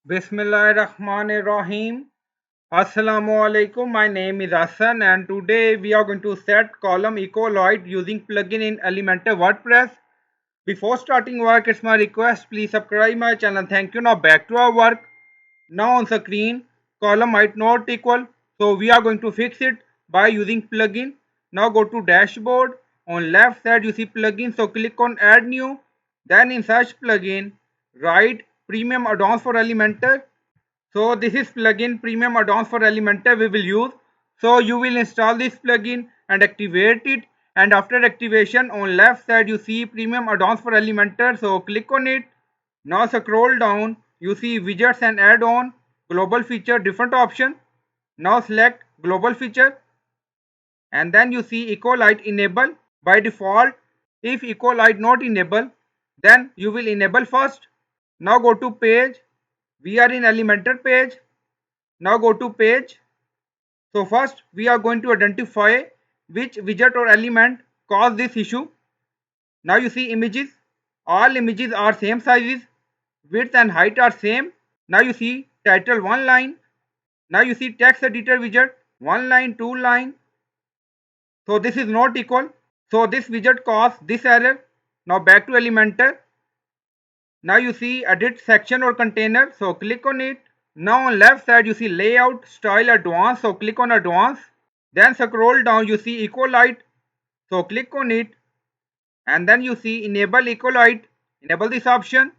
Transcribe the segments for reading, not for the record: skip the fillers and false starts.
Bismillahirrahmanirrahim. Assalamu alaikum. My name is Hassan and today we are going to set column equaloid using plugin in Elementor WordPress. Before starting work, it's my request, please subscribe my channel. Thank you. Now back to our work. Now on screen, column might not equal, so we are going to fix it by using plugin. Now go to dashboard. On left side you see plugin, so click on add new. Then in search plugin, write premium add-ons for Elementor. So this is plugin premium add-ons for Elementor we will use. So you will install this plugin and activate it, and after activation on left side you see premium add-ons for Elementor, so click on it. Now scroll down, you see widgets and add-on, global feature, different option. Now select global feature and then you see equalight enable by default. If equalight not enable, then you will enable first. Now go to page. We are in Elementor page. Now go to page. So first we are going to identify which widget or element caused this issue. Now you see images. All images are same sizes. Width and height are same. Now you see title one line. Now you see text editor widget one line, two line. So this is not equal. So this widget caused this error. Now back to Elementor. Now you see edit section or container. So click on it. Now on left side you see layout, style, advanced. So click on advanced. Then scroll down, you see equalight. So click on it. And then you see enable equalight. Enable this option.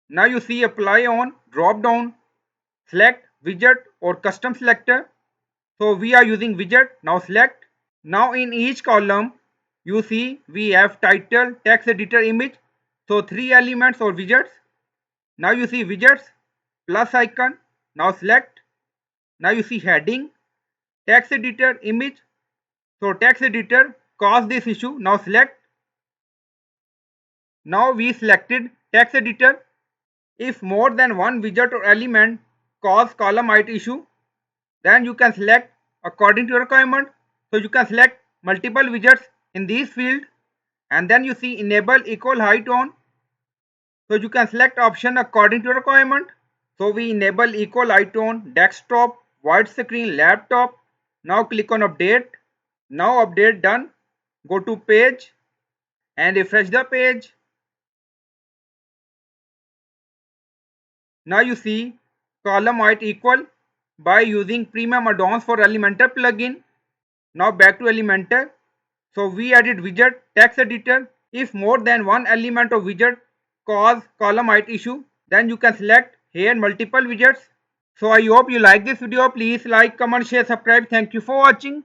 Now you see apply on drop down. Select widget or custom selector. So we are using widget. Now select. Now in each column you see we have title, text editor, image. So 3 elements or widgets. Now you see widgets, plus icon. Now select. Now you see heading, text editor, image. So text editor caused this issue. Now select. Now we selected text editor. If more than one widget or element cause column height issue, then you can select according to your requirement. So you can select multiple widgets in this field and then you see enable equal height on. So you can select option according to your requirement. So we enable equal height on desktop, widescreen, laptop. Now click on update. Now update done. Go to page and refresh the page. Now you see column height equal by using premium add-ons for Elementor plugin. Now back to Elementor. So we added widget text editor. If more than one element of widget cause column height issue, then you can select here multiple widgets. So I hope you like this video. Please like, comment, share, subscribe. Thank you for watching.